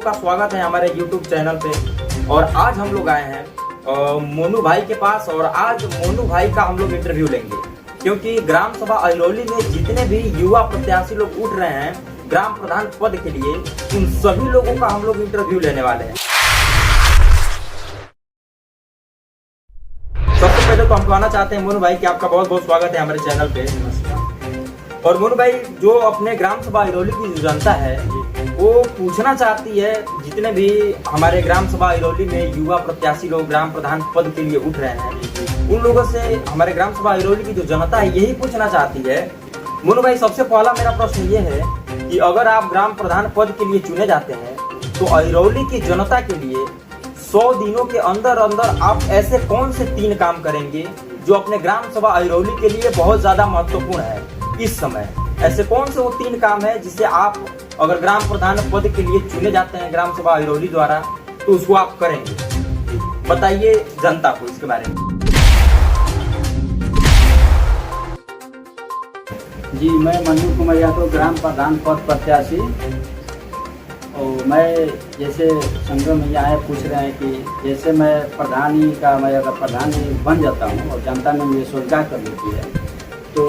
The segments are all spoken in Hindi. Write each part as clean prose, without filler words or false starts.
का स्वागत है हमारे YouTube चैनल पे। और आज हम लोग आए हैं मोनू भाई के पास और आज मोनू भाई का हम लोग इंटरव्यू लेंगे, क्योंकि ग्राम सभा अहिरौली में जितने भी युवा प्रत्याशी लोग उठ रहे हैं ग्राम प्रधान पद के लिए, उन सभी लोगों का हम लोग इंटरव्यू लेने वाले हैं। सबसे पहले तो हम कहना चाहते हैं मोनू भाई कि आपका बहुत बहुत स्वागत है हमारे चैनल पे। और मोनू भाई, जो अपने ग्राम सभा अहिरौली की जो जनता है वो पूछना चाहती है, जितने भी हमारे ग्राम सभा अहिरौली में युवा प्रत्याशी लोग ग्राम प्रधान पद के लिए उठ रहे हैं, उन लोगों से हमारे ग्राम सभा अहिरौली की जो जनता है यही पूछना चाहती है। मोनू भाई, सबसे पहला मेरा प्रश्न ये है कि अगर आप ग्राम प्रधान पद के लिए चुने जाते हैं तो अहिरौली की जनता के लिए 100 दिनों के अंदर अंदर आप ऐसे कौन से 3 काम करेंगे जो अपने ग्राम सभा अहिरौली के लिए बहुत ज्यादा महत्वपूर्ण है इस समय? ऐसे कौन से वो 3 काम है जिसे आप अगर ग्राम प्रधान पद के लिए चुने जाते हैं ग्राम सभा अहिरौली द्वारा तो उसको आप करेंगे? बताइए जनता को इसके बारे में। जी, मैं मनू कुमार यादव, ग्राम प्रधान पद प्रत्याशी। और मैं जैसे संगम में आए पूछ रहे हैं कि जैसे मैं प्रधानी का, मैं अगर प्रधानी बन जाता हूँ और जनता ने मुझे स्वीकार कर लेती है तो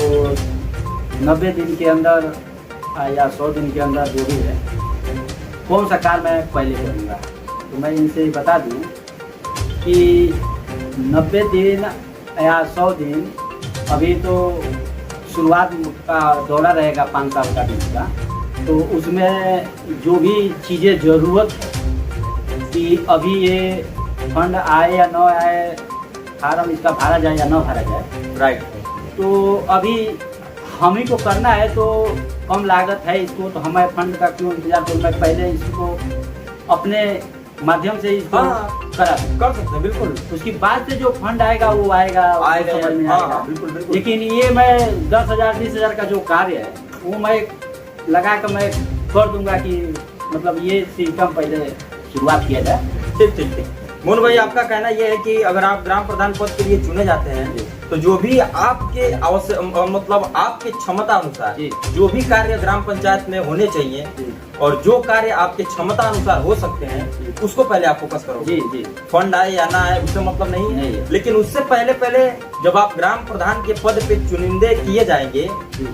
90 दिन के अंदर या 100 दिन के अंदर जो भी है कौन सा कार्य मैं पहले करूँगा। तो मैं इनसे बता दूँ कि 90 दिन या 100 दिन अभी तो शुरुआत का दौरा रहेगा 5 साल का बीच का, तो उसमें जो भी चीज़ें ज़रूरत है कि अभी ये फंड आए या न आए, फार्म इसका भरा जाए या न भरा जाए, राइट, तो अभी हम ही को करना है तो कम लागत है इसको, तो हमें फंड का क्यों इंतजार करूँ। मैं पहले इसको अपने माध्यम से इसको कर सकते हैं, बिल्कुल। उसकी बाद से जो फंड आएगा वो आएगा समझ में आएगा, बिल्कुल। लेकिन ये मैं 10,000 20,000 का जो कार्य है वो मैं लगा कर मैं कर दूंगा कि मतलब ये सिस्टम पहले शुरुआत किया जाए। ठीक। मोनू भाई, आपका कहना यह है कि अगर आप ग्राम प्रधान पद के लिए चुने जाते हैं तो जो भी आपके मतलब आपके क्षमता अनुसार जो भी कार्य ग्राम पंचायत में होने चाहिए और जो कार्य आपके क्षमता अनुसार हो सकते हैं उसको पहले आप फोकस करो। जी। फंड आए या ना आए उससे मतलब नहीं। लेकिन उससे पहले जब आप ग्राम प्रधान के पद पे चुनिंदे किए जाएंगे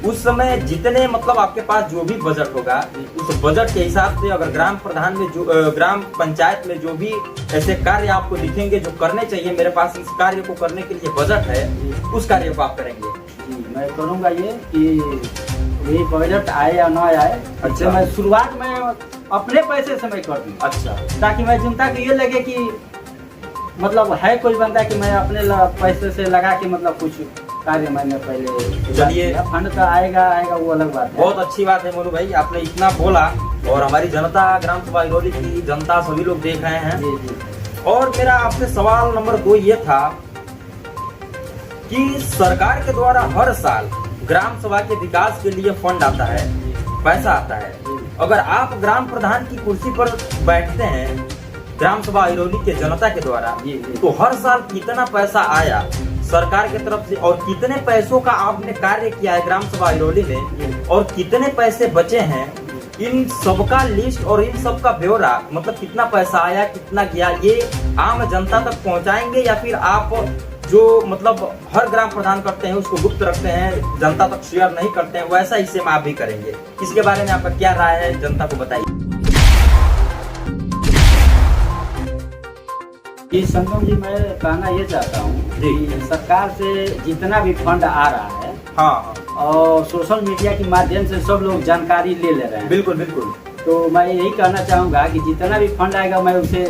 उस समय जितने मतलब आपके पास जो भी बजट होगा उस बजट के हिसाब से अगर ग्राम प्रधान में जो ग्राम पंचायत में जो भी ऐसे कार्य आपको दिखेंगे जो करने चाहिए, मेरे पास इस कार्य को करने के लिए बजट है, उस कार्य को आप करेंगे। जी, मैं करूँगा ये कि ये बजट आए या ना आए, अच्छा मैं शुरुआत में अपने पैसे से मैं कर दूँ, अच्छा, ताकि मैं जनता को ये लगे कि मतलब है कोई बंदा कि मैं अपने पैसे से लगा के मतलब कुछ कार्य मैंने पहले। चलिए, फंड तो आएगा वो अलग बात है। बहुत अच्छी बात है मोनू भाई, आपने इतना बोला और हमारी जनता, ग्राम सभा अहिरौली की जनता सभी लोग देख रहे हैं। जी। और मेरा आपसे सवाल नंबर 2 ये था कि सरकार के द्वारा हर साल ग्राम सभा के विकास के लिए फंड आता है, पैसा आता है। अगर आप ग्राम प्रधान की कुर्सी पर बैठते हैं ग्राम सभा अहिरौली के जनता के द्वारा तो हर साल कितना पैसा आया सरकार की तरफ से और कितने पैसों का आपने कार्य किया है ग्राम सभा अहिरौली में और कितने पैसे बचे हैं, इन सबका लिस्ट और इन सब का ब्यौरा, मतलब कितना पैसा आया कितना गया, ये आम जनता तक पहुंचाएंगे या फिर आप जो मतलब हर ग्राम प्रधान करते हैं उसको गुप्त रखते हैं, जनता तक शेयर नहीं करते हैं, वैसा हिस्से में आप भी करेंगे? इसके बारे में आपका क्या राय है, जनता को बताइए। जी संगम जी, मैं कहना ये चाहता हूँ कि सरकार से जितना भी फंड आ रहा है, हाँ, और सोशल मीडिया के माध्यम से सब लोग जानकारी ले रहे हैं। बिल्कुल। तो मैं यही कहना चाहूँगा कि जितना भी फंड आएगा मैं उसे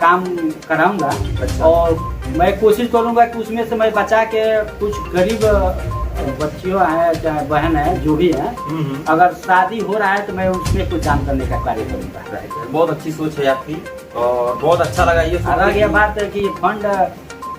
काम कराऊंगा। अच्छा। और मैं कोशिश करूंगा कि उसमें से मैं बचा के कुछ गरीब बच्चियों हैं चाहे बहन है जो भी है, अगर शादी हो रहा है तो मैं उसमें कुछ दान करने का कार्य करूँगा। बहुत अच्छी सोच है आपकी और बहुत अच्छा लगा ये अगर ये बात है कि फंड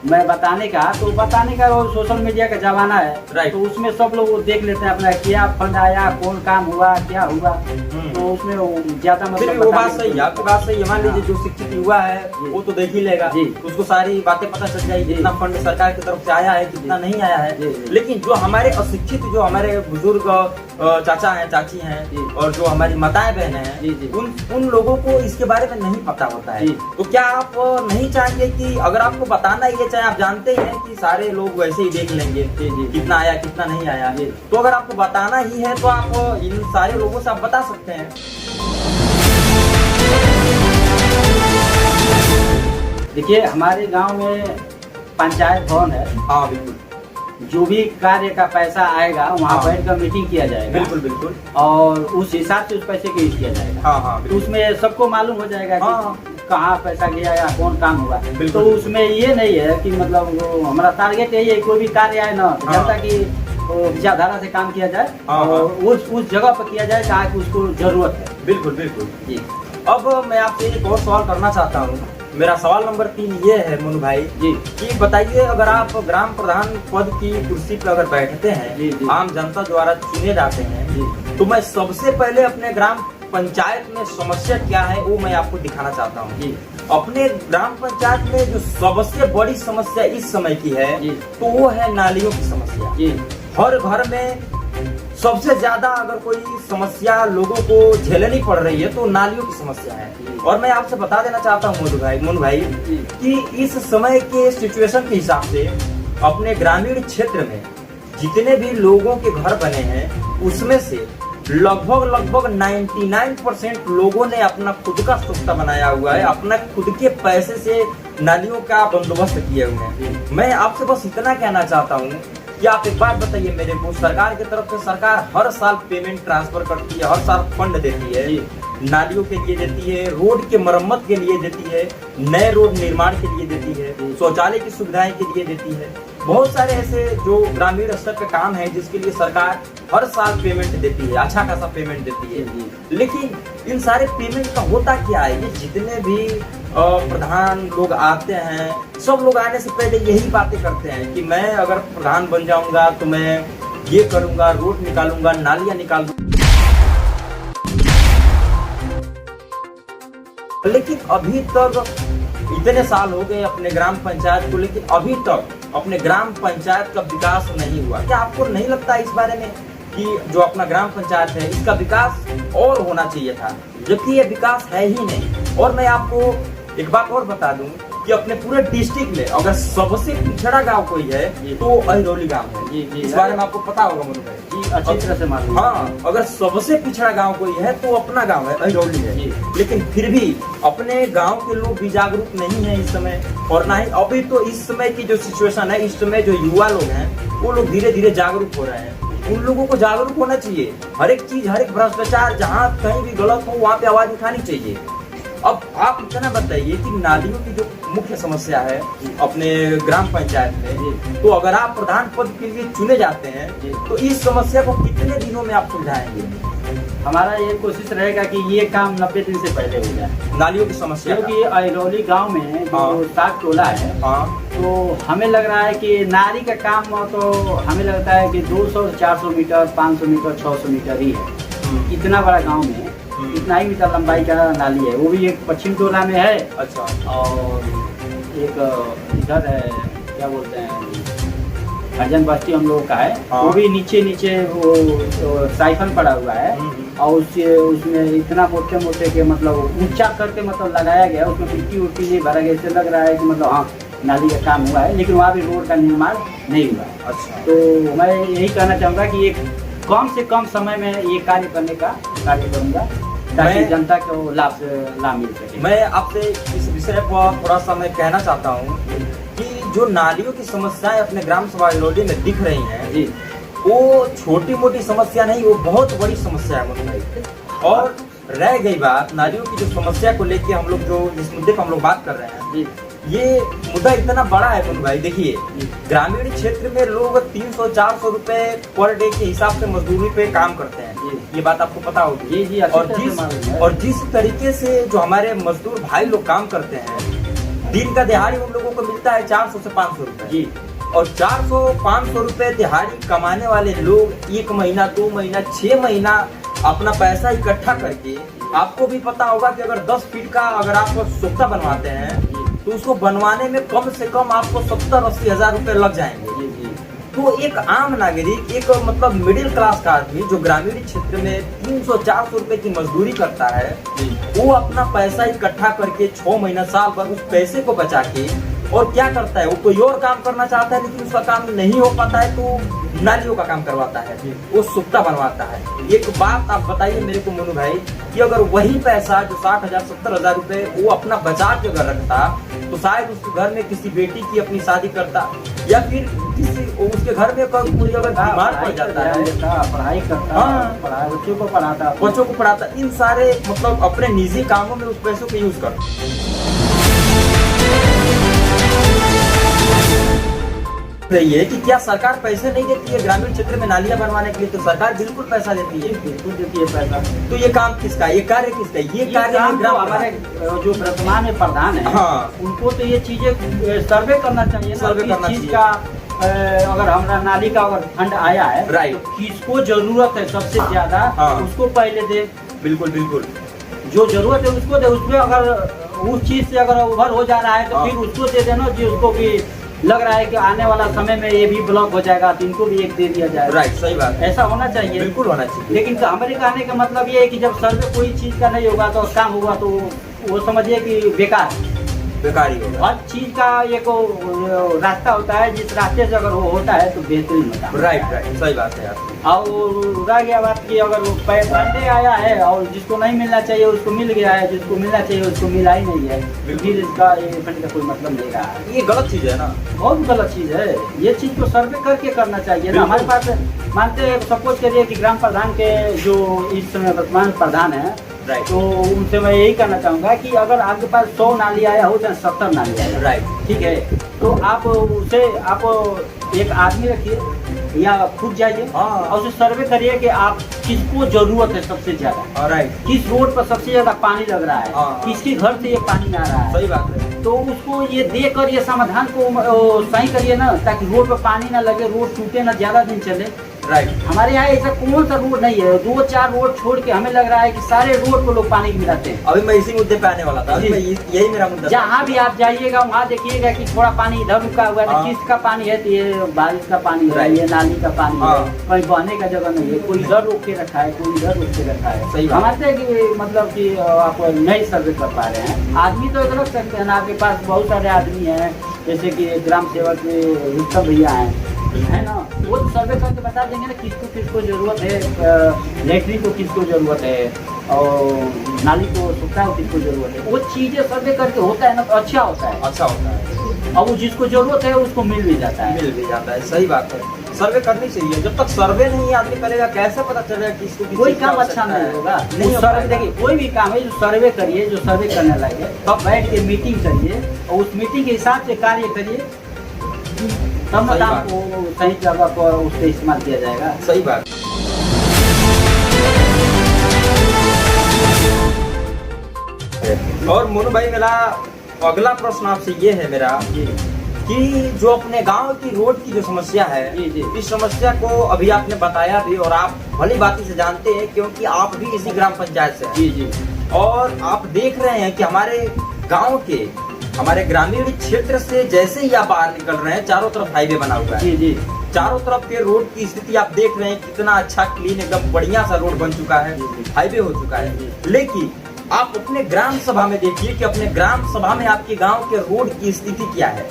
मैं बताने का वो सोशल मीडिया का जमाना है, तो उसमें सब लोग वो देख लेते हैं अपना क्या फंड आया, कौन काम हुआ, क्या हुआ, तो उसमें ज्यादा मतलब वो बात सही है, आपकी बात सही है। मान लीजिए जो शिक्षित युवा है वो तो देख ही लेगा, उसको सारी बातें पता चल जाएगी, कितना फंड सरकार की तरफ से आया है, कितना नहीं आया है। लेकिन जो हमारे अशिक्षित, जो हमारे बुजुर्ग चाचा हैं, चाची हैं जी। और जो हमारी माताएं बहनें हैं, जी, जी। उन लोगों को इसके बारे में नहीं पता होता है। जी। तो क्या आप नहीं चाहेंगे कि अगर आपको बताना ही है, चाहे आप जानते ही हैं कि सारे लोग वैसे ही देख लेंगे जी, जी। कितना आया कितना नहीं आया, जी। तो अगर आपको बताना ही है तो आप इन सारे लोगों से आप बता सकते हैं। देखिए, हमारे गांव में पंचायत भवन है। हाँ बिल्कुल जो भी कार्य का पैसा आएगा वहाँ हाँ। बैठ कर मीटिंग किया जाएगा। बिल्कुल बिल्कुल। और उस हिसाब से उस पैसे को यूज किया जाएगा। हाँ हाँ तो बिल्कुल। उसमें सबको मालूम हो जाएगा हाँ। कि कहाँ पैसा गया या कौन काम हुआ। बिल्कुल। तो उसमें ये नहीं है कि मतलब वो हमारा टारगेट यही है, कोई भी कार्य आए ना हाँ। जनता की विचारधारा से काम किया जाए हाँ, और उस जगह पर किया जाए जहाँ की उसको जरूरत है। बिल्कुल बिल्कुल। जी अब मैं आपसे एक और सवाल करना चाहता हूँ। मेरा सवाल नंबर 3 ये है मोनू भाई जी कि बताइए, अगर आप ग्राम प्रधान पद की कुर्सी पर अगर बैठते हैं, जी, जी। आम जनता द्वारा चुने जाते हैं, जी तो मैं सबसे पहले अपने ग्राम पंचायत में समस्या क्या है वो मैं आपको दिखाना चाहता हूँ। जी अपने ग्राम पंचायत में जो सबसे बड़ी समस्या इस समय की है जी। तो वो है नालियों की समस्या। जी हर घर में सबसे ज्यादा अगर कोई समस्या लोगों को झेलनी पड़ रही है तो नालियों की समस्या है। और मैं आपसे बता देना चाहता हूँ मोनू भाई जी। कि इस समय के सिचुएशन के हिसाब से अपने ग्रामीण क्षेत्र में जितने भी लोगों के घर बने हैं उसमें से लगभग 99% लोगों ने अपना खुद का सुख्ता बनाया हुआ है, अपना खुद के पैसे से नालियों का बंदोबस्त किए हुए हैं। मैं आपसे बस इतना कहना चाहता हूँ कि आप एक बात बताइए मेरे को, सरकार की तरफ से सरकार हर साल पेमेंट ट्रांसफर करती है, हर साल फंड देती है, नालियों के लिए देती है, रोड के मरम्मत के लिए देती है, नए रोड निर्माण के लिए देती है, शौचालय की सुविधाएं के लिए देती है। बहुत सारे ऐसे जो ग्रामीण स्तर पे काम है जिसके लिए सरकार हर साल पेमेंट देती है, अच्छा खासा पेमेंट देती है। लेकिन इन सारे पेमेंट का होता क्या है, ये जितने भी प्रधान लोग आते हैं सब लोग आने से पहले यही बातें करते हैं कि मैं अगर प्रधान बन जाऊंगा तो मैं ये करूंगा, रोड निकालूंगा, नालियां निकाल दूंगा। लेकिन अभी तक इतने साल हो गए अपने ग्राम पंचायत को, लेकिन अभी तक अपने ग्राम पंचायत का विकास नहीं हुआ। क्या आपको नहीं लगता इस बारे में कि जो अपना ग्राम पंचायत है इसका विकास और होना चाहिए था, जबकि ये विकास है ही नहीं। और मैं आपको एक बात और बता दूं कि अपने पूरे डिस्ट्रिक्ट में अगर सबसे पिछड़ा गांव कोई है तो अहिरौली गांव है। जी जी इस बारे में आपको पता होगा मोनू भाई? जी अच्छी तरह से मालूम। हाँ, अगर सबसे पिछड़ा गांव कोई है तो अपना गांव है, अहिरौली है। लेकिन फिर भी अपने गांव के लोग भी जागरूक नहीं है इस समय, और ना ही अभी तो इस समय की जो सिचुएशन है, इस समय जो युवा लोग हैं वो लोग धीरे धीरे जागरूक हो रहे हैं। उन लोगों को जागरूक होना चाहिए, हर एक चीज, हर एक भ्रष्टाचार जहाँ कहीं भी गलत हो वहाँ पे आवाज उठानी चाहिए। अब आप इतना बताइए कि नालियों की जो मुख्य समस्या है अपने ग्राम पंचायत में, तो अगर आप प्रधान पद के लिए चुने जाते हैं तो इस समस्या को कितने दिनों में आप सुलझाएंगे? हमारा ये कोशिश रहेगा कि ये काम 90 दिन से पहले हो जाए, नालियों की समस्या क्योंकि अहिरौली गांव में जो 7 टोला है, तो हमें लग रहा है कि नाली का काम तो हमें लगता है कि 200 से 400 मीटर, 500 मीटर, 600 मीटर ही है। इतना बड़ा गांव में इतना ही मीटर लंबाई का नाली है, वो भी एक पश्चिम टोला में है। अच्छा। और एक इधर है, क्या बोलते हैं, हरिजन बस्ती हम लोगों का है। वो भी नीचे नीचे वो साइफन पड़ा हुआ है, और उसमें इतना मोटे मोटे के मतलब ऊंचा करके मतलब लगाया गया, उसमें मिट्टी उट्टी नहीं भरा गया। इससे लग रहा है कि मतलब हाँ नाली का काम हुआ है, लेकिन वहाँ भी रोड का निर्माण नहीं हुआ है। अच्छा। तो मैं यही कहना चाहूँगा कि एक कम से कम समय में ये कार्य करने का कार्य करूँगा ताकि जनता को लाभ मिल सके। मैं आपसे इस विषय पर थोड़ा सा मैं कहना चाहता हूँ कि जो नालियों की समस्याएं अपने ग्राम सभा अहिरौली में दिख रही हैं जी, वो छोटी मोटी समस्या नहीं, वो बहुत बड़ी समस्या है मोनू भाई। और रह गई बात नालियों की जो समस्या को लेके हम लोग जो जिस मुद्दे पर हम लोग बात कर रहे हैं जी, ये मुद्दा इतना बड़ा है मोनू भाई। देखिए, ग्रामीण क्षेत्र में लोग 300-400 रुपए पर डे के हिसाब से मजदूरी पे काम करते हैं, ये बात आपको पता होगी। जी, और जिस तरीके से जो हमारे मजदूर भाई लोग काम करते हैं, दिन का दिहाड़ी उन लोगों को मिलता है 400 से 500 रुपए जी। और 400-500 रुपए दिहाड़ी कमाने वाले लोग 1 महीना, 2 महीना, 6 महीना अपना पैसा इकट्ठा करके, आपको भी पता होगा कि अगर 10 फीट का अगर आप सोख्ता बनवाते हैं तो उसको बनवाने में कम से कम आपको 70-80 हजार रुपए लग जाएंगे। तो एक आम नागरिक, एक मतलब मिडिल क्लास का आदमी जो ग्रामीण क्षेत्र में 300-400 रुपए की मजदूरी करता है, वो अपना पैसा इकट्ठा करके 6 महीना साल भर उस पैसे को बचा के और क्या करता है, वो कोई और काम करना चाहता है लेकिन उसका काम नहीं हो पाता है तो नालियों का काम करवाता है, वो सुपटा बनवाता है। एक बात आप बताइए मेरे को मोनू भाई कि अगर वही पैसा जो 60,000-70,000 रुपए वो अपना बचा के अगर रखता तो शायद उसके घर में किसी बेटी की अपनी शादी करता या फिर किसी उसके घर में कोई अगर बीमार पड़ जाता है, पढ़ाई करता, पढ़ाई बच्चों को पढ़ाता, इन सारे मतलब अपने निजी कामों में उस पैसों को यूज करता। रही है कि क्या सरकार पैसे नहीं देती है ग्रामीण क्षेत्र में नालियां बनवाने के लिए? तो सरकार बिल्कुल पैसा देती है, बिल्कुल देती है पैसा। तो ये काम किसका, ये कार्य किसका? ये कार्य है ग्राम हमारे जो वर्तमान में प्रधान है, हाँ, उनको तो ये चीजें सर्वे करना चाहिए, सर्वे करना चाहिए का अगर हमारा नाली का अगर फंड आया है, राइट, तो किसको जरूरत है सबसे ज्यादा, उसको पहले दे। बिल्कुल बिल्कुल, जो जरूरत है उसको दे। उसमें अगर उस चीज से अगर ओवर हो जा रहा है तो फिर उसको दे देना, जिसको भी लग रहा है कि आने वाला समय में ये भी ब्लॉक हो जाएगा तो इनको भी एक दे दिया जाए। राइट, सही बात, ऐसा होना चाहिए, बिल्कुल होना चाहिए। लेकिन हमारे कहने का मतलब ये है कि जब सर्वे कोई चीज का नहीं होगा तो काम होगा तो वो समझिए कि बेकार बेकारी होगा। हर चीज का एक रास्ता होता है, जिस रास्ते से अगर वो होता है तो बेहतरीन होता है। राइट राइट, सही बात है यार। और रह गया बात की अगर फंडे आया है और जिसको नहीं मिलना चाहिए उसको मिल गया है, जिसको मिलना चाहिए उसको मिला ही नहीं है, फिर इसका ये फंड का कोई मतलब नहीं रहा है। ये गलत चीज है ना, बहुत गलत चीज है। ये चीज को सर्वे करके करना चाहिए ना। हमारे पास मानते हैं, सपोज करिए कि ग्राम प्रधान के जो इस समय वर्तमान प्रधान है, तो उनसे मैं यही कहना चाहूंगा कि अगर आपके पास 100 नाली आया हो चाहे 70 नाली आया, राइट, ठीक है, तो आप उसे एक आदमी रखिए या खुद जाइए और उसे सर्वे करिए कि आप किसको जरूरत है सबसे ज्यादा, राइट, किस रोड पर सबसे ज्यादा पानी लग रहा है, किसके घर से ये पानी आ रहा है। सही बात है। तो उसको ये देकर ये समाधान को सही करिए ना, ताकि रोड पर पानी ना लगे, रोड टूटे ना, ज्यादा दिन चले। राइट, हमारे यहाँ ऐसा कौन सा रोड नहीं है, 2-4 रोड छोड़ के हमें लग रहा है कि सारे रोड को लोग पानी मिलाते हैं। अभी मैं इसी मुद्दे पे आने वाला था, यही मेरा मुद्दा। जहाँ भी आप जाइएगा वहाँ देखिएगा कि थोड़ा पानी इधर रुका हुआ है, किसका पानी है, तो ये बारिश का पानी है, ये नाली का पानी है, कहीं बहने का जगह नहीं है, कोई इधर रोक के रखा है, कोई इधर रोक के रखा है। सही समझते हैं कि मतलब कि आप नहीं सर्वे कर पा रहे हैं। आदमी तो रख सकते हैं ना, आपके पास बहुत सारे आदमी हैं, जैसे कि ग्राम सेवक रुस्तम भैया है ना, वो तो सर्वे करके बता देंगे ना किसको किसको जरूरत है, लेटरिन को किसको जरूरत है और नाली को सुखा को किसको जरूरत है। वो चीजें सर्वे करके होता है ना, तो अच्छा होता है, अच्छा होता है, और वो जिसको जरूरत है उसको मिल भी जाता है, मिल भी जाता है। सही बात है, सर्वे करनी चाहिए। जब तक सर्वे नहीं आदमी करेगा कैसे पता चलेगा किसको कोई काम अच्छा नहीं होगा। नहीं सर्वे, देखिए कोई भी काम है जो सर्वे करिए, जो सर्वे करने लगे तब बैठ के मीटिंग करिए और उस मीटिंग के हिसाब से कार्य करिए, तब ना काम को सही जगह पर उससे इस्तेमाल किया जाएगा। सही बात। और मोनू भाई, मेरा अगला प्रश्न आपसे ये है मेरा कि जो अपने गांव की रोड की जो समस्या है, इस समस्या को अभी आपने बताया भी और आप भली बात से जानते हैं क्योंकि आप भी इसी ग्राम पंचायत से हैं। जी, और आप देख रहे हैं कि हमारे गांव के, हमारे ग्रामीण क्षेत्र से जैसे ही आप बाहर निकल रहे हैं, चारों तरफ हाईवे बना हुआ है। जी, चारों तरफ के रोड की स्थिति आप देख रहे हैं, कितना अच्छा क्लीन एकदम बढ़िया सा रोड बन चुका है, हाईवे हो चुका है। लेकिन आप अपने ग्राम सभा में देखिए कि अपने ग्राम सभा में आपके गांव के रोड की स्थिति क्या है,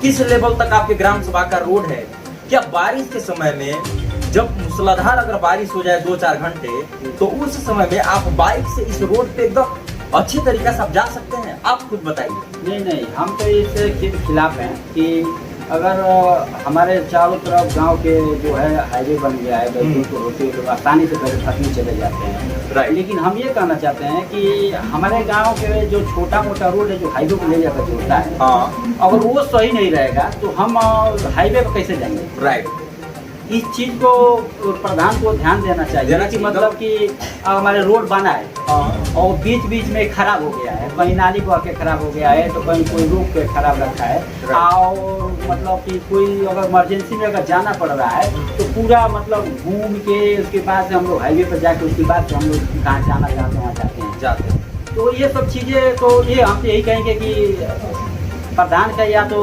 किस लेवल तक आपके ग्राम सभा का रोड है। क्या बारिश के समय में जब मूसलाधार अगर बारिश हो जाए 2-4 घंटे, तो उस समय में आप बाइक से इस रोड पे एकदम अच्छी तरीके से आप जा सकते हैं? आप खुद बताइए। नहीं, हम तो इसके खिलाफ हैं कि अगर हमारे चारों तरफ गांव के जो है हाईवे बन गया है, तो होते हुए आसानी से पहुंचने चले जाते हैं। लेकिन हम ये कहना चाहते हैं कि हमारे गांव के जो छोटा मोटा रोड है, जो हाईवे को ले जाकर जोड़ता है, अगर वो सही नहीं रहेगा तो हम हाईवे पर कैसे जाएंगे? राइट, इस चीज को प्रधान को ध्यान देना चाहिए कि मतलब कि हमारे रोड बना है और बीच बीच में खराब हो गया है, कहीं नाली को आके खराब हो गया है, तो कहीं कोई रोक के खराब रखा है, और मतलब कि कोई अगर इमरजेंसी में अगर जाना पड़ रहा है तो पूरा मतलब घूम के उसके बाद से हम लोग हाईवे पर जाके उसके बाद से हम लोग कहाँ जाना चाहते हैं वहाँ जाते हैं। तो ये सब चीजें, तो ये हम तो यही कहेंगे कि प्रधान का या तो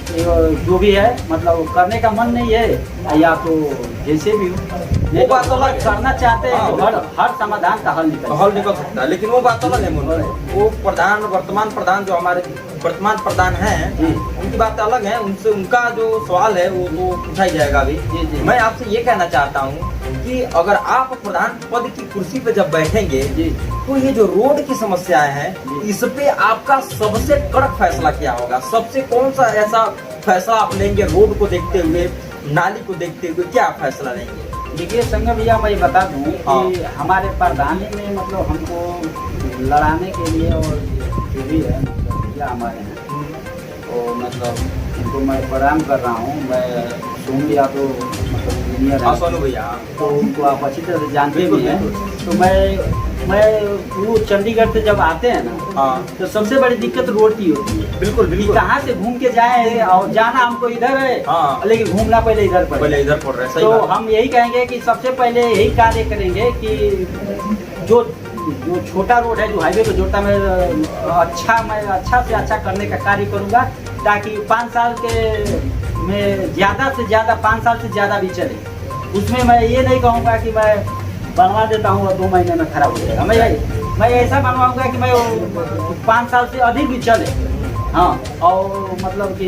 जो भी है मतलब करने का मन नहीं है या तो जैसे भी हो, वो बात अलग है। करना चाहते हैं तो हाँ, हर समाधान का हल निकल सकता है, लेकिन वो बात अलग है मोनू भाई। वो वर्तमान प्रधान जो हमारे वर्तमान प्रधान हैं, उनकी बात अलग है। उनसे उनका जो सवाल है वो तो पूछा ही जाएगा अभी। जी। मैं आपसे ये कहना चाहता हूँ कि अगर आप प्रधान पद की कुर्सी पे जब बैठेंगे तो ये जो रोड की समस्याएं हैं, इस पे आपका सबसे कड़क फैसला क्या होगा? सबसे कौन सा ऐसा फैसला आप लेंगे रोड को देखते हुए, नाली को देखते हुए, क्या फैसला लेंगे? देखिए संगम भैया, मैं बता दूं कि हमारे प्रधानी में मतलब हमको लड़ाने के लिए और जो भी है भैया हमारे हैं, तो मतलब उनको मैं प्रणाम कर रहा हूँ। मैं सोनू यादव मतलब इंजीनियर है, सोनू भैया, तो उनको आप अच्छी तरह से जानते भी हैं। बिल्कुल। तो मैं वो चंडीगढ़ से जब आते हैं ना, तो सबसे बड़ी दिक्कत रोड की होती है। बिल्कुल बिल्कुल। कहाँ से घूम के जाए और जाना हमको इधर है, लेकिन घूमना पहले इधर पहले इधर पड़ रहा है। तो हम यही कहेंगे कि सबसे पहले यही कार्य करेंगे कि जो छोटा रोड है जो हाईवे को जोड़ता, मैं अच्छा से अच्छा करने का कार्य करूंगा, ताकि 5 साल के में ज़्यादा से ज़्यादा 5 साल से ज़्यादा भी चले। उसमें मैं ये नहीं कहूँगा कि मैं बनवा देता हूँ और 2 महीने में खराब हो जाएगा। मैं ऐसा बनवाऊँगा कि मैं 5 साल से अधिक भी चले। हाँ, और मतलब कि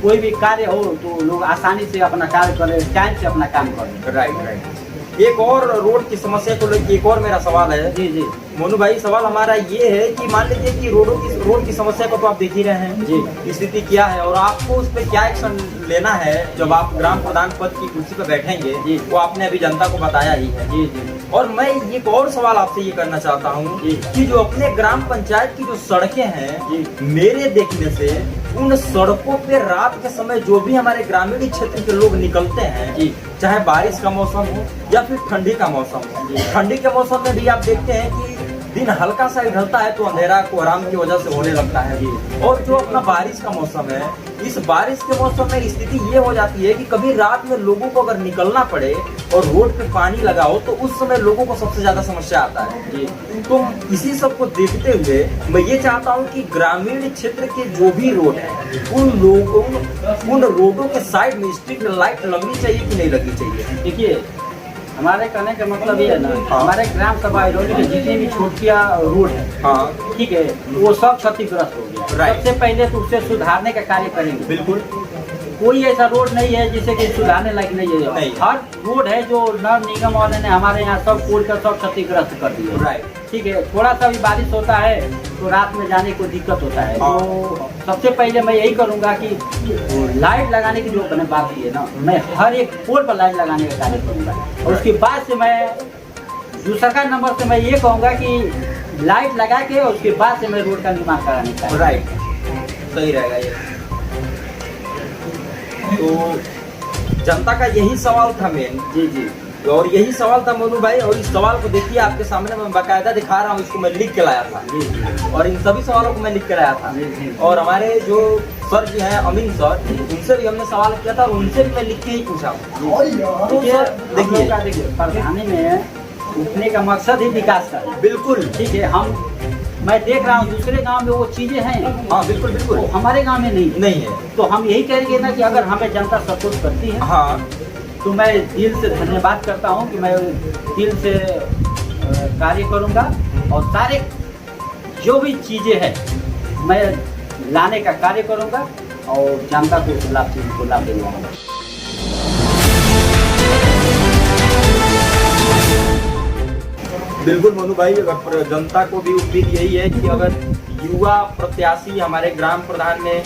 कोई भी कार्य हो तो लोग आसानी से अपना कार्य करें, टाइम से अपना काम करें। राइट। एक और रोड की समस्या को लेकर एक और मेरा सवाल है। जी मोनू भाई, सवाल हमारा ये है कि मान लीजिए कि रोड की समस्या को तो आप देख ही रहे हैं जी, स्थिति क्या है, और आपको उस पर क्या एक्शन लेना है जब आप ग्राम प्रधान पद की कुर्सी पर बैठेंगे, वो आपने अभी जनता को बताया ही है। जी। और मैं एक और सवाल आपसे ये करना चाहता हूँ कि जो अपने ग्राम पंचायत की जो सड़कें हैं, मेरे देखने से उन सड़कों पे रात के समय जो भी हमारे ग्रामीण क्षेत्र के लोग निकलते हैं, चाहे बारिश का मौसम हो या फिर ठंडी का मौसम हो, ठंडी के मौसम में भी आप देखते हैं कि दिन हल्का सा ढलता है तो अंधेरा कोहराम की वजह से होने लगता है। और जो अपना बारिश का मौसम है, इस बारिश के मौसम में स्थिति ये हो जाती है कि कभी रात में लोगों को अगर निकलना पड़े और रोड पे पानी लगा हो तो उस समय लोगों को सबसे ज्यादा समस्या आता है। तो इसी सब को देखते हुए मैं ये चाहता हूँ कि ग्रामीण क्षेत्र के जो भी रोड है उन रोडों के साइड में स्ट्रीट लाइट लगनी चाहिए कि नहीं लगनी चाहिए? देखिए, हमारे कहने का मतलब ये है ना, हमारे ग्राम सभा इरौली में जितनी भी छोटिया रोड है, ठीक है, वो सब क्षतिग्रस्त हो गया। सबसे पहले तो उसे सुधारने का कार्य करेंगे। बिल्कुल। कोई ऐसा रोड नहीं है जिसे कि सुधारने लायक नहीं है। हर रोड है जो नगर निगम वाले ने हमारे यहाँ सब खोल कर सब क्षतिग्रस्त कर दिए। राइट, ठीक है। थोड़ा सा भी बारिश होता है तो रात में जाने को दिक्कत होता है। तो सबसे पहले मैं यही करूँगा कि लाइट लगाने की जो अपने बात की है ना, मैं हर एक पोल पर लाइट लगाने का कार्य करूँगा। और उसके बाद से मैं दूसरा नंबर से मैं ये कहूँगा कि लाइट लगा के और उसके बाद से मैं रोड का निर्माण कराने का। राइट, सही रहेगा ये। तो जनता का यही सवाल था मेन। जी। और यही सवाल था मोनू भाई, और इस सवाल को देखिए आपके सामने मैं बाकायदा दिखा रहा हूँ, इसको मैं लिख के लाया था। और इन सभी सवालों को मैं लिख के लाया था। और हमारे जो सर जी हैं अमीन सर, उनसे भी हमने सवाल किया था और उनसे भी मैं लिख के ही पूछा। तो देखिए, प्रधानी में उठने का मकसद ही विकास का है। बिल्कुल, ठीक है। मैं देख रहा हूँ दूसरे गांव में वो चीजें हैं। हाँ, बिल्कुल बिल्कुल। तो हमारे गांव में नहीं है। तो हम यही कहेंगे ना कि अगर हमें जनता सपोर्ट करती है, हाँ, तो मैं दिल से धन्यवाद करता हूँ कि मैं दिल से कार्य करूँगा और सारे जो भी चीज़ें हैं मैं लाने का कार्य करूँगा और जनता को लाभ दिलवाऊंगा। बिल्कुल मोनू भाई, अगर जनता को भी उम्मीद यही है कि अगर युवा प्रत्याशी हमारे ग्राम प्रधान में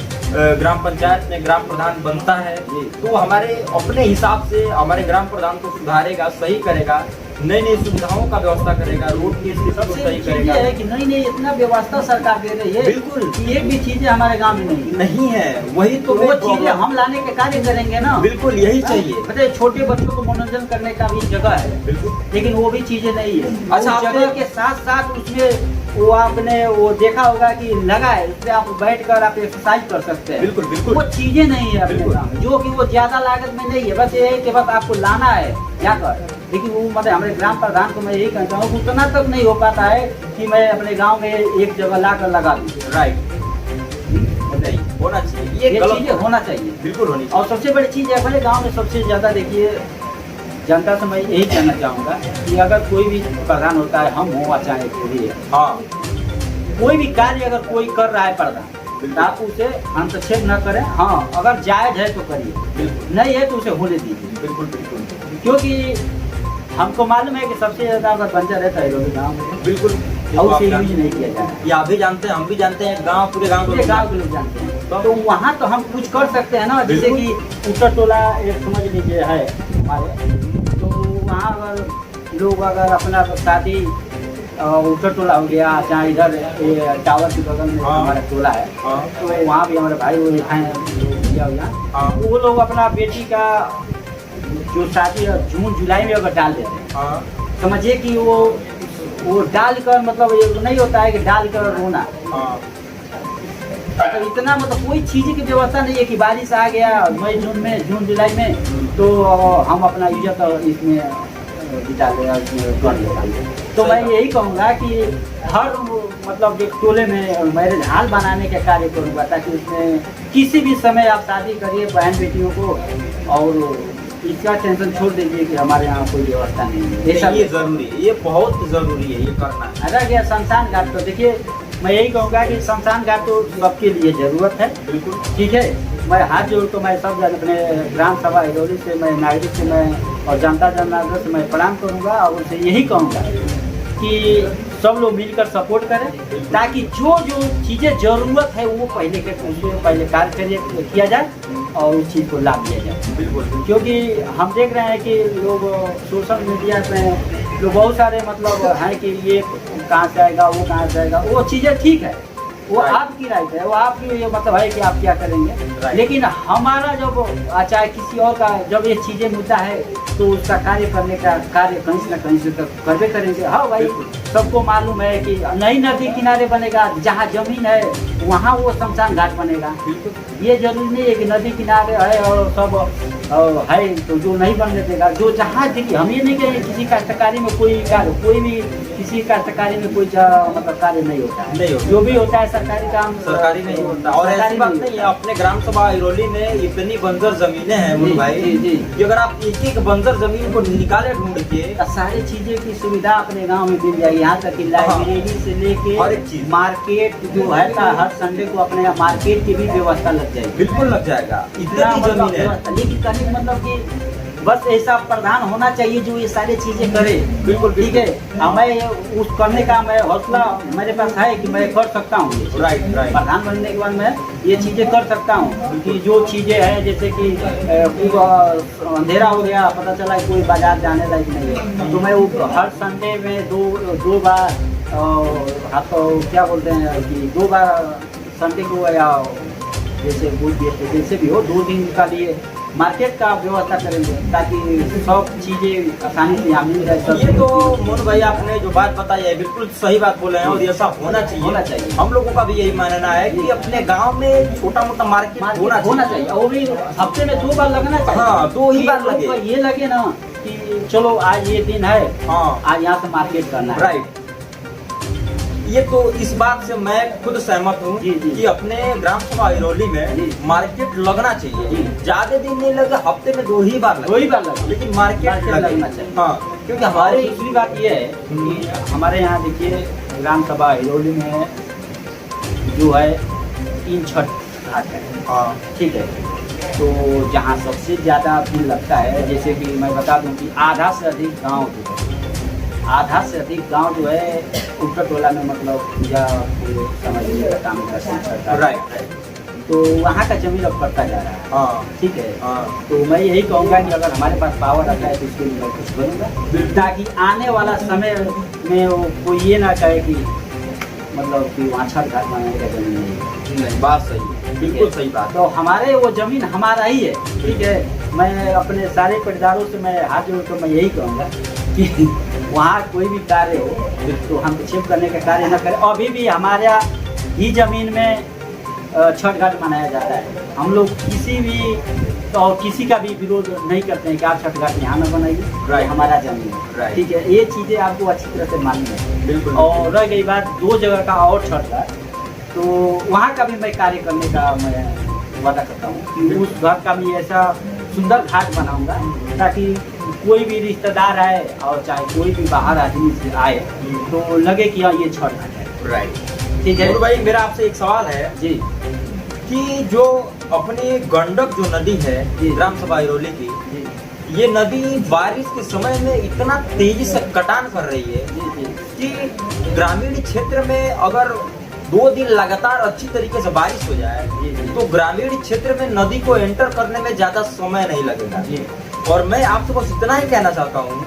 ग्राम पंचायत में ग्राम प्रधान बनता है तो हमारे अपने हिसाब से हमारे ग्राम प्रधान को सुधारेगा, सही करेगा, नई नई सुविधाओं का व्यवस्था करेगा, रोड की स्थिति को सही करेगा। है कि नई इतना व्यवस्था सरकार दे रही है। बिल्कुल, ये भी चीजें हमारे गांव में नहीं है। वही तो वो चीजें हम लाने का कार्य करेंगे ना। बिल्कुल, यही चाहिए। मतलब छोटे बच्चों को मनोरंजन करने का भी जगह है, बिल्कुल, लेकिन वो भी चीजें नहीं है। अच्छा, जगह के साथ साथ उसमें वो आपने वो देखा होगा कि लगा है, उसमें आप बैठकर आप एक्सरसाइज कर सकते हैं। बिल्कुल बिल्कुल। वो चीजें नहीं है अपने गाँव में, जो कि वो ज्यादा लागत में नहीं है। बस ये है कि बस आपको लाना है जाकर। लेकिन वो मतलब हमारे ग्राम प्रधान को मैं यही कहता हूँ, उतना तक नहीं हो पाता है कि मैं अपने गांव में एक जगह लाकर लगा दूँ। राइट, बताइए। होना चाहिए, ये ये गलत चीजें होना चाहिए। बिल्कुल होनी और सबसे बड़ी चीज़ है, भले गांव में सबसे ज़्यादा देखिए जनता से मैं यही कहना चाहूँगा कि अगर कोई भी प्रधान होता है, हम हो चाहे कोई भी है, हाँ कोई भी कार्य अगर कोई कर रहा है प्रधान, तो आप उसे हस्तक्षेप न करें। हाँ, अगर जायज है तो करिए, बिल्कुल नहीं है तो उसे होने दीजिए। बिल्कुल बिल्कुल क्योंकि हमको मालूम है कि सबसे ज़्यादा अगर बंजर रहता है लोग गाँव में, बिल्कुल। और उसे यूज नहीं किया जा रहा है। ये आप भी जानते हैं, हम भी जानते हैं, गांव पूरे गांव पूरे गाँव के लोग जानते हैं। तो वहाँ तो हम कुछ कर सकते हैं ना, जैसे कि उत्तर टोला एक समझ लीजिए है हमारे, तो वहाँ अगर लोग अगर अपना शादी उत्तर टोला हो गया, जहाँ इधर ये टावर के बगल में हमारा टोला है, तो वहाँ भी हमारे भाई वो किया हुआ, तो वो लोग अपना बेटी का जो शादी जून जुलाई में अगर डाल देते हैं, समझिए कि वो डाल कर, मतलब ये नहीं होता है कि डाल कर रोना, मतलब इतना, मतलब कोई चीज़ की व्यवस्था नहीं है कि बारिश आ गया मई जून में, जून जुलाई में, तो हम अपना इज्जत इसमें बिता लें, इसमें कर लें। तो मैं यही कहूँगा कि हर मतलब एक टोले में मैरिज हॉल बनाने का कार्य करूँगा, ताकि उसमें किसी भी समय आप शादी करिए बहन बेटियों को, और इसका टेंशन छोड़ दीजिए कि हमारे यहाँ कोई व्यवस्था नहीं है। ये जरूरी है, ये बहुत जरूरी है, ये करना है। रह गया शमशान घाट, तो देखिए मैं यही कहूँगा कि शमशान घाट तो सबके लिए ज़रूरत है, बिल्कुल ठीक है। मैं हाथ जोड़ तो मैं सब अपने ग्राम सभा हिरौली से, मैं नागरिक से, मैं और जनता जनार्दन से मैं प्रणाम करूँगा, और उनसे यही कहूँगा कि सब लोग मिलकर सपोर्ट करें, ताकि जो जो चीज़ें ज़रूरत है वो पहले कार्य किया जाए और उस चीज़ को लाभ दिया जाए। बिल्कुल, क्योंकि हम देख रहे हैं कि लोग सोशल मीडिया में लोग बहुत सारे मतलब हैं कि ये कहाँ से आएगा, वो कहाँ से आएगा, वो चीज़ें ठीक है, वो आपकी राइट है, वो आपकी ये मतलब है कि आप क्या करेंगे, लेकिन हमारा जब चाहे किसी और का जब ये चीज़ें मुद्दा है, तो उसका कार्य करने का कार्य कहीं से न कहीं से करवे करेंगे। हाँ भाई, सबको मालूम है कि नहीं नदी किनारे बनेगा, जहाँ जमीन है वहाँ वो शमशान घाट बनेगा। ये जरूरी नहीं है कि नदी किनारे है और सब है तो जो नहीं बनने देगा, जो जहाँ देखिए हम ये नहीं कहेंगे किसी काश्तकारी में कोई कार्य, कोई भी किसी काश्तकारी में कोई मतलब कार्य नहीं होता है, नहीं होता। जो भी होता है सरकारी काम सरकारी नहीं होता। और ऐसी बात नहीं है, अपने ग्राम सभा हिरौली में इतनी बंजर जमीनें हैं मुन्नू भाई, कि अगर आप एक एक बंजर जमीन को निकाले ढूंढ के, सारी चीजें की सुविधा अपने गांव में मिल जाएगी। यहाँ तक कि लाइब्रेरी से लेके हर एक चीज, मार्केट जो है हर संडे को अपने मार्केट की भी व्यवस्था लग जाएगी। बिल्कुल लग जाएगा, इतना जमीन है। लेकिन कहीं मतलब कि बस ऐसा प्रधान होना चाहिए जो ये सारी चीजें करे। बिल्कुल ठीक है, मैं उस करने का मैं हौसला मेरे पास है कि मैं कर सकता हूँ। Right right. प्रधान बनने के बाद मैं ये चीजें कर सकता हूँ कि जो चीजें हैं, जैसे कि अंधेरा हो गया, पता चला कि कोई बाजार जाने लायक नहीं है, तो मैं वो हर संडे में दो बार आपको क्या बोलते हैं कि 2 बार संडे को या जैसे जैसे भी हो 2 दिन का लिए मार्केट का व्यवस्था करेंगे, ताकि सब चीजें आसानी से यहाँ मिल जाए। ये तो मोनू भाई आपने जो बात बताई है बिल्कुल सही बात बोले हैं, और ऐसा होना चाहिए। हम लोगों का भी यही मानना है कि अपने गांव में छोटा मोटा मार्केट होना चाहिए, और भी हफ्ते में 2 बार लगना चाहिए। हाँ, 2 ही बार लगे। ये लगे ना कि चलो आज ये दिन है, हाँ आज यहाँ से मार्केट करना है। राइट। ये तो इस बात से मैं खुद सहमत हूँ कि अपने ग्राम सभा हिरौली में मार्केट लगना चाहिए। ज्यादा दिन नहीं लगे, हफ्ते में 2 ही बार लगे, लेकिन मार्केट लगना चाहिए। हाँ, क्योंकि हमारे दूसरी बात ये है कि हमारे यहाँ देखिए ग्राम सभा हिरौली में जो है 3 छठ घाट है। हाँ ठीक है, तो जहाँ सबसे ज़्यादा भीड़ लगता है, जैसे कि मैं बता दूं कि आधा से अधिक गांव जो है उत्तर टोला में मतलब पूजा समझने का काम करता है। राइट। तो वहाँ का जमीन अब बढ़ता जा रहा है। हाँ ठीक है। हाँ। तो मैं यही कहूँगा कि अगर हमारे पास पावर आता है तो इसके लिए मैं कुछ करूँगा, ताकि आने वाला समय में वो कोई ये ना कहे कि मतलब कि वहाँ छठ घाट बनाने का जमीन नहीं। बात सही है, बिल्कुल सही बात। तो हमारे वो जमीन हमारा ही है। ठीक है, मैं अपने सारे परिवारों से मैं हाथ जोड़ कर मैं यही कहूँगा कि वहाँ कोई भी कार्य हो तो हस्तक्षेप करने का कार्य न करें। अभी भी हमारे ही जमीन में छठ घाट मनाया जाता है। हम लोग किसी का भी विरोध नहीं करते हैं कि आप छठ घाट यहाँ न बनाइए, हमारा जमीन है। ठीक है, ये चीज़ें आपको अच्छी तरह से मालूम है। बिल्कुल। और रह गई बात 2 जगह का और छठ घाट, तो वहाँ का भी मैं कार्य करने का मैं वादा करता हूँ कि उस घर का भी ऐसा सुंदर घाट बनाऊंगा ताकि कोई भी रिश्तेदार आए और चाहे कोई भी बाहर आदमी से आए तो लगे कि हाँ ये छठ घाट है। राइट, ठीक है मोनू भाई मेरा आपसे एक सवाल है जी। कि जो अपनी गंडक जो नदी है जी। ग्राम सभा इरौली की, जी ये नदी बारिश के समय में इतना तेजी से कटान कर रही है जी जी कि ग्रामीण क्षेत्र में अगर 2 दिन लगातार अच्छी तरीके से बारिश हो जाए जी, जी। तो ग्रामीण क्षेत्र में नदी को एंटर करने में ज्यादा समय नहीं लगेगा। जी और मैं आपसे बस इतना ही कहना चाहता हूँ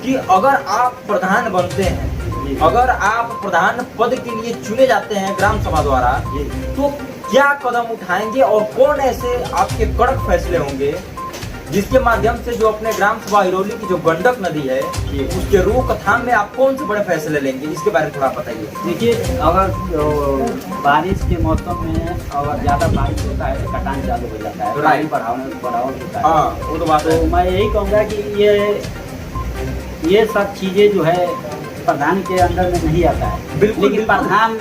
कि अगर आप प्रधान बनते हैं, जी। अगर आप प्रधान पद के लिए चुने जाते हैं ग्राम सभा द्वारा, जी। तो क्या कदम उठाएंगे और कौन ऐसे आपके कड़क फैसले होंगे जिसके माध्यम से जो अपने ग्राम सभा इरौली की जो गंडक नदी है उसके रोकथाम में आप कौन से बड़े फैसले लेंगे, इसके बारे में थोड़ा बताइए। देखिए, अगर बारिश के मौसम में अगर ज़्यादा बारिश होता है तो कटान चालू हो जाता है, पानी बढ़ाव होता है। हाँ, वो तो बात तो है। मैं यही कहूँगा कि ये सब चीज़ें जो है प्रधान के अंदर में नहीं आता है। बिल्कुल, लेकिन बिल्कुल। प्रधान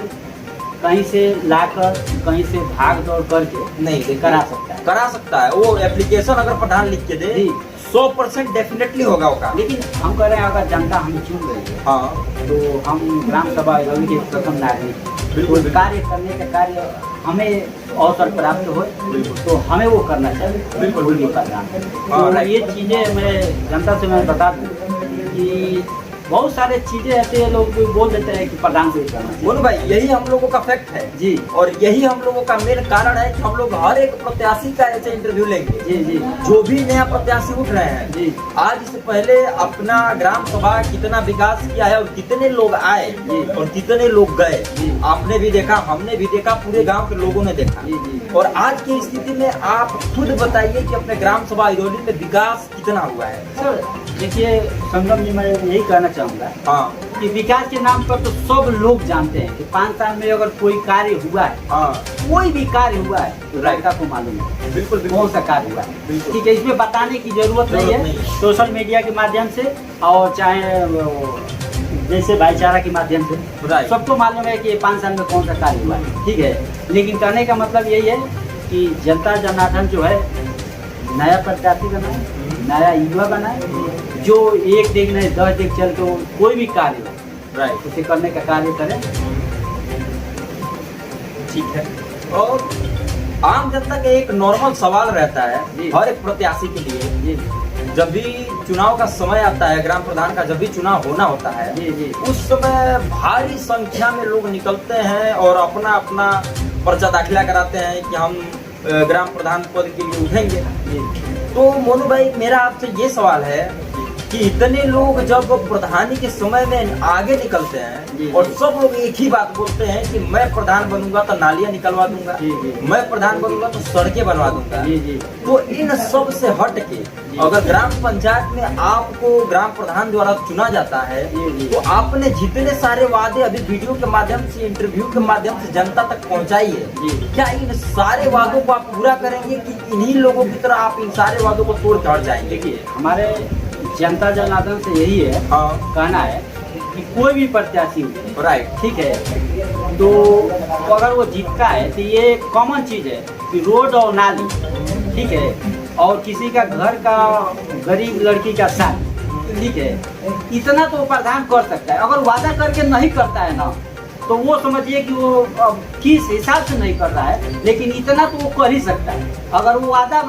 कहीं से लाकर कहीं से भाग दौड़ करके नहीं करा सकता है। करा सकता है, वो एप्लीकेशन अगर प्रधान लिख के दे जी। 100% डेफिनेटली होगा उसका। लेकिन हम कह रहे हैं अगर जनता हमें चुन रही है हाँ तो हम ग्राम सभा इरौली के प्रथम नागरिक बिल्कुल, बिल्कुल। कार्य करने का कार्य हमें अवसर प्राप्त हो तो हमें वो करना चाहिए। बिल्कुल, कोई भी बिल्कुल। प्रधान। हाँ, तो राइट। ये चीज़ें मैं जनता से मैं बता दूँ कि बहुत सारे चीज़ें ऐसे लोग कोई बोल देते हैं कि प्रधान को ही करना चाहिए। बोलो भाई, यही हम लोगों का फैक्ट है जी और यही हम लोगों का मेन कारण है कि हम लोग हर एक प्रत्याशी का ऐसे इंटरव्यू लेंगे। जी जी जो भी नया प्रत्याशी उठ रहे हैं, जी आज इससे पहले अपना ग्राम सभा कितना विकास किया है और कितने लोग आए जी। और कितने लोग गए, जी। आपने भी देखा, हमने भी देखा, पूरे गांव के लोगों ने देखा। जी जी और आज की स्थिति में आप खुद बताइए कि अपने ग्राम सभा इरौली में विकास कितना हुआ है। सर, देखिए संगम जी, मैं यही कहना चाहूँगा हाँ कि विकास के नाम पर तो सब लोग जानते हैं कि 5 साल में अगर कोई कार्य हुआ है, हाँ, कोई भी कार्य हुआ है तो राइट। जनता को मालूम है बिल्कुल कौन बिल्कुल। सा कार्य हुआ है। बिल्कुल। ठीक है, इसमें बताने की जरूरत नहीं जरूरत है। नहीं है। सोशल मीडिया के माध्यम से और चाहे वो जैसे भाईचारा के माध्यम से राइट। सबको मालूम है कि 5 साल में कौन सा कार्य हुआ है। ठीक है, लेकिन कहने का मतलब यही है कि जनता जनार्दन जो है नया प्रत्याशी बनाए, नया युवा बनाए, जो एक देख नहीं 10 देख चल तो कोई भी कार्य हो राइट, उसे करने का कार्य करें। ठीक है। और आम जनता का एक नॉर्मल सवाल रहता है जी। हर एक प्रत्याशी के लिए, जी जब भी चुनाव का समय आता है, ग्राम प्रधान का जब भी चुनाव होना होता है, जी जी उस समय भारी संख्या में लोग निकलते हैं और अपना अपना पर्चा दाखिला कराते हैं कि हम ग्राम प्रधान पद के लिए उठेंगे। जी तो मोनू भाई, मेरा आपसे ये सवाल है कि इतने लोग जब प्रधानी के समय में आगे निकलते जी, हैं और जी। सब लोग एक ही बात बोलते हैं कि मैं प्रधान बनूंगा तो नालियां निकलवा दूंगा, जी, जी। मैं प्रधान बनूंगा तो सड़कें बनवा दूंगा, जी जी तो इन सब से हट के अगर ग्राम पंचायत में आपको ग्राम प्रधान द्वारा चुना जाता है, जी, जी। तो आपने जितने सारे वादे अभी वीडियो के माध्यम से, इंटरव्यू के माध्यम से जनता तक पहुंचाई है, जी। क्या इन सारे वादों को आप पूरा करेंगे कि इन्हीं लोगों की तरह आप इन सारे वादों को तोड़ के हट जाएंगे? देखिए, हमारे जनता जनार्दन से यही है हाँ, कहना है कि कोई भी प्रत्याशी हो, राइट, ठीक है, तो अगर वो जीतता है तो ये कॉमन चीज़ है कि रोड और नाली, ठीक है, और किसी का घर का गरीब लड़की का शादी, ठीक है, इतना तो प्रधान कर सकता है। अगर वादा करके नहीं करता है ना, तो वो समझिए कि वो किस हिसाब से नहीं कर रहा है, लेकिन इतना तो वो कर ही सकता है। अगर वो वादा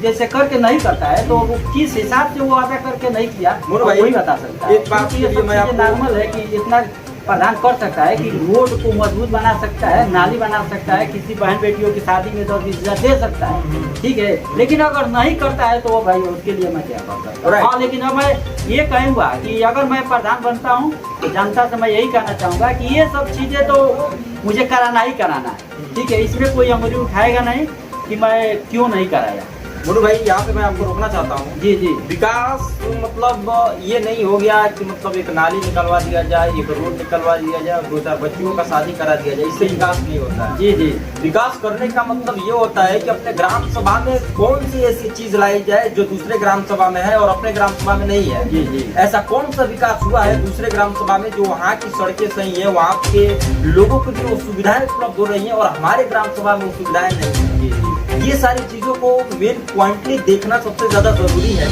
जैसे करके नहीं करता है तो वो किस हिसाब से वो वादा करके नहीं किया, मोनू तो भाई, वही बता सकता है। एक बात क्योंकि ये के लिए सब मैं चीजें आपको- नॉर्मल है कि इतना प्रधान कर सकता है कि रोड को मजबूत बना सकता है, नाली बना सकता है, किसी बहन बेटियों की शादी में 10-20 दे सकता है, ठीक है, लेकिन अगर नहीं करता है तो वो भाई उसके लिए मैं क्या कर सकता हूँ। Right. हाँ, लेकिन अब मैं ये कहूँगा कि अगर मैं प्रधान बनता हूँ तो जनता से मैं यही कहना चाहूँगा कि ये सब चीज़ें तो मुझे कराना ही कराना है, ठीक है, इसमें कोई अंगुली उठाएगा नहीं कि मैं क्यों नहीं कराया। मोनू भाई यहाँ पे मैं आपको रोकना चाहता हूँ। जी जी विकास मतलब ये नहीं हो गया कि मतलब एक नाली निकलवा दिया जाए, एक रोड निकलवा दिया जाए, 2-4 बच्चियों का शादी करा दिया जाए, इससे विकास नहीं होता है। जी जी विकास करने का मतलब ये होता है कि अपने ग्राम सभा में कौन सी ऐसी चीज लाई जाए जो दूसरे ग्राम सभा में है और अपने ग्राम सभा में नहीं है। जी जी ऐसा कौन सा विकास हुआ है दूसरे ग्राम सभा में जो वहाँ की सड़कें सही है, वहाँ के लोगों को जो सुविधाएं उपलब्ध हो रही हैं और हमारे ग्राम सभा में वो सुविधाएं नहीं है। जी जी ये सारी चीजों को मेन पॉइंटली देखना सबसे ज्यादा जरूरी है।